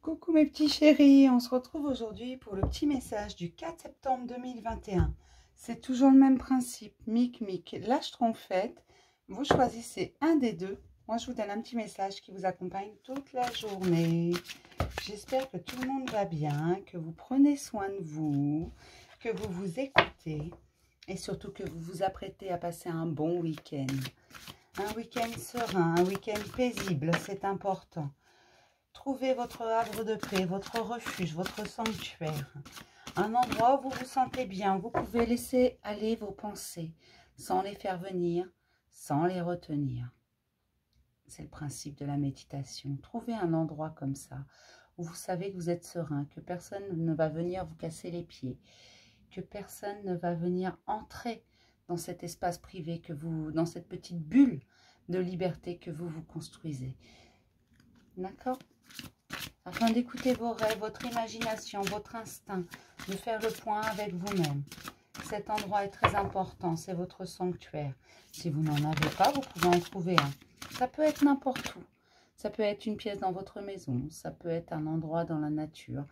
Coucou mes petits chéris, on se retrouve aujourd'hui pour le petit message du 4 septembre 2021. C'est toujours le même principe, mic, lâche trompette. Vous choisissez un des deux. Moi, je vous donne un petit message qui vous accompagne toute la journée. J'espère que tout le monde va bien, que vous prenez soin de vous, que vous vous écoutez et surtout que vous vous apprêtez à passer un bon week-end. Un week-end serein, un week-end paisible, c'est important. Trouvez votre havre de paix, votre refuge, votre sanctuaire. Un endroit où vous vous sentez bien. Vous pouvez laisser aller vos pensées sans les faire venir, sans les retenir. C'est le principe de la méditation. Trouvez un endroit comme ça où vous savez que vous êtes serein, que personne ne va venir vous casser les pieds, que personne ne va venir entrer dans cet espace privé, dans cette petite bulle de liberté que vous vous construisez. D'accord ? Afin d'écouter vos rêves, votre imagination, votre instinct, de faire le point avec vous-même. Cet endroit est très important, c'est votre sanctuaire. Si vous n'en avez pas, vous pouvez en trouver un. Ça peut être n'importe où. Ça peut être une pièce dans votre maison, ça peut être un endroit dans la nature.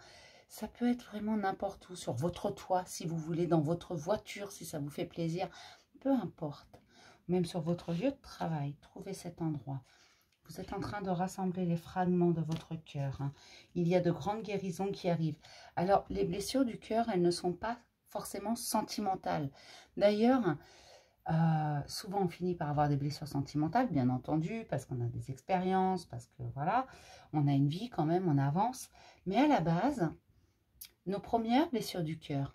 Ça peut être vraiment n'importe où, sur votre toit, si vous voulez, dans votre voiture, si ça vous fait plaisir. Peu importe. Même sur votre lieu de travail, trouvez cet endroit. Vous êtes en train de rassembler les fragments de votre cœur. Il y a de grandes guérisons qui arrivent. Alors, les blessures du cœur, elles ne sont pas forcément sentimentales. D'ailleurs, souvent on finit par avoir des blessures sentimentales, bien entendu, parce qu'on a des expériences, parce que voilà, on a une vie quand même, on avance. Mais à la base, nos premières blessures du cœur,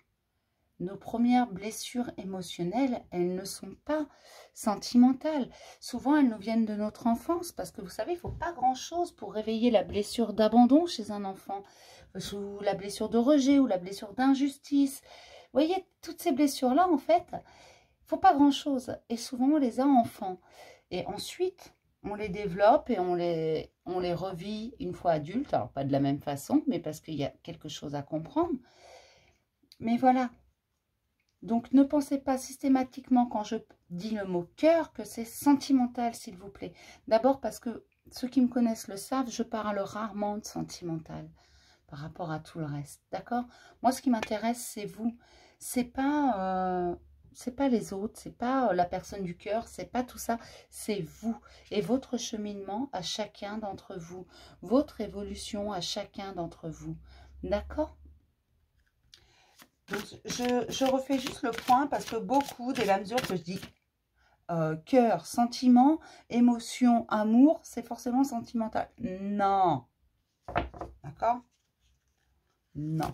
nos premières blessures émotionnelles, elles ne sont pas sentimentales. Souvent, elles nous viennent de notre enfance, parce que vous savez, il ne faut pas grand-chose pour réveiller la blessure d'abandon chez un enfant, ou la blessure de rejet, ou la blessure d'injustice. Vous voyez, toutes ces blessures-là, en fait, il ne faut pas grand-chose. Et souvent, on les a enfants. Et ensuite, on les développe et on les revit une fois adultes. Alors, pas de la même façon, mais parce qu'il y a quelque chose à comprendre. Mais voilà. Donc, ne pensez pas systématiquement, quand je dis le mot cœur, que c'est sentimental, s'il vous plaît. D'abord parce que ceux qui me connaissent le savent, je parle rarement de sentimental par rapport à tout le reste. D'accord? Moi, ce qui m'intéresse, c'est vous. C'est pas les autres, c'est pas la personne du cœur, c'est pas tout ça. C'est vous et votre cheminement à chacun d'entre vous. Votre évolution à chacun d'entre vous. D'accord? Donc, je refais juste le point parce que beaucoup, dès la mesure que je dis cœur, sentiment, émotion, amour, c'est forcément sentimental. Non. D'accord? Non.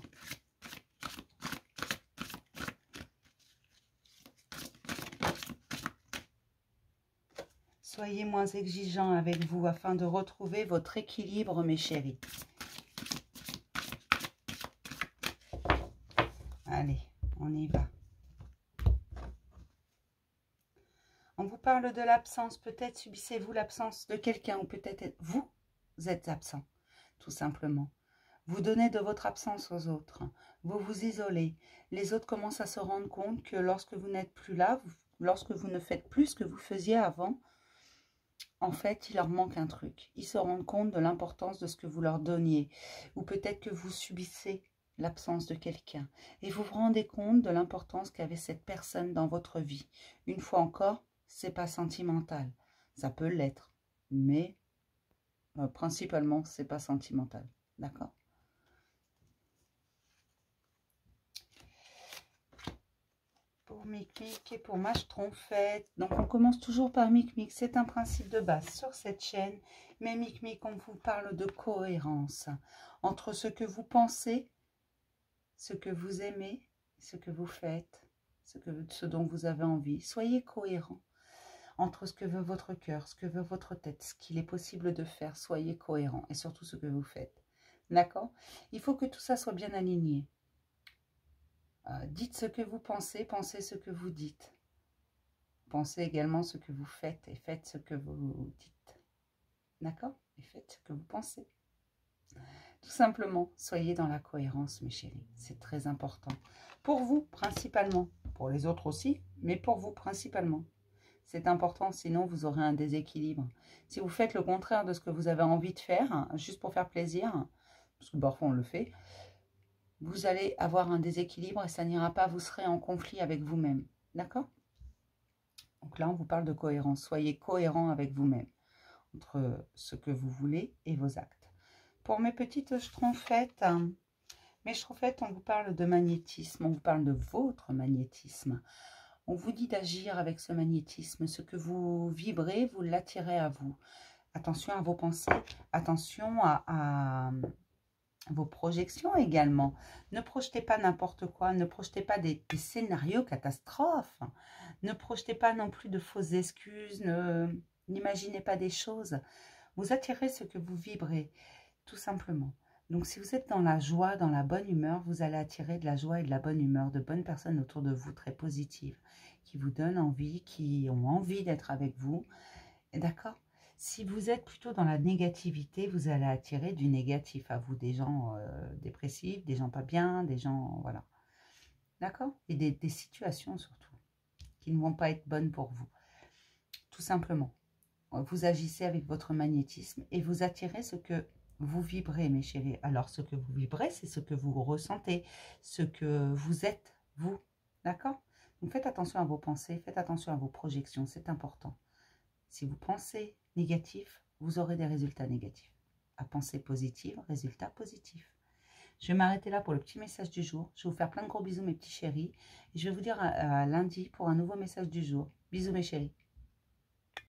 Soyez moins exigeants avec vous afin de retrouver votre équilibre, mes chéris. Allez, on y va. On vous parle de l'absence. Peut-être subissez-vous l'absence de quelqu'un ou peut-être vous êtes absent, tout simplement. Vous donnez de votre absence aux autres. Vous vous isolez. Les autres commencent à se rendre compte que lorsque vous n'êtes plus là, lorsque vous ne faites plus ce que vous faisiez avant, en fait, il leur manque un truc. Ils se rendent compte de l'importance de ce que vous leur donniez. Ou peut-être que vous subissez l'absence de quelqu'un. Et vous vous rendez compte de l'importance qu'avait cette personne dans votre vie. Une fois encore, c'est pas sentimental. Ça peut l'être. Mais principalement, c'est pas sentimental. D'accord ? Pour Mic et pour ma Schtroumpfette. Donc, on commence toujours par Mic. C'est un principe de base sur cette chaîne. Mais Mic, on vous parle de cohérence entre ce que vous pensez, ce que vous aimez, ce que vous faites, ce dont vous avez envie. Soyez cohérent entre ce que veut votre cœur, ce que veut votre tête, ce qu'il est possible de faire. Soyez cohérent et surtout ce que vous faites. D'accord? Il faut que tout ça soit bien aligné. Dites ce que vous pensez, pensez ce que vous dites. Pensez également ce que vous faites et faites ce que vous dites. D'accord? Et faites ce que vous pensez. Tout simplement, soyez dans la cohérence, mes chéris. C'est très important. Pour vous, principalement. Pour les autres aussi, mais pour vous, principalement. C'est important, sinon vous aurez un déséquilibre. Si vous faites le contraire de ce que vous avez envie de faire, juste pour faire plaisir, parce que parfois on le fait, vous allez avoir un déséquilibre et ça n'ira pas, vous serez en conflit avec vous-même. D'accord? Donc là, on vous parle de cohérence. Soyez cohérent avec vous-même, entre ce que vous voulez et vos actes. Pour mes petites schtroumpfettes, on vous parle de magnétisme, on vous parle de votre magnétisme. On vous dit d'agir avec ce magnétisme. Ce que vous vibrez, vous l'attirez à vous. Attention à vos pensées, attention à vos projections également. Ne projetez pas n'importe quoi, ne projetez pas des scénarios catastrophes. Ne projetez pas non plus de fausses excuses, n'imaginez pas des choses. Vous attirez ce que vous vibrez, tout simplement. Donc si vous êtes dans la joie, dans la bonne humeur, vous allez attirer de la joie et de la bonne humeur, de bonnes personnes autour de vous, très positives, qui vous donnent envie, qui ont envie d'être avec vous. D'accord? Si vous êtes plutôt dans la négativité, vous allez attirer du négatif à vous, des gens dépressifs, des gens pas bien, des gens, voilà. D'accord? Et des situations surtout, qui ne vont pas être bonnes pour vous. Tout simplement. Vous agissez avec votre magnétisme et vous attirez ce que vous vibrez, mes chéris. Alors, ce que vous vibrez, c'est ce que vous ressentez, ce que vous êtes, vous. D'accord? Donc, faites attention à vos pensées, faites attention à vos projections, c'est important. Si vous pensez négatif, vous aurez des résultats négatifs. À penser positive, résultat positif. Je vais m'arrêter là pour le petit message du jour. Je vais vous faire plein de gros bisous, mes petits chéris. Et je vais vous dire à lundi pour un nouveau message du jour. Bisous, mes chéris.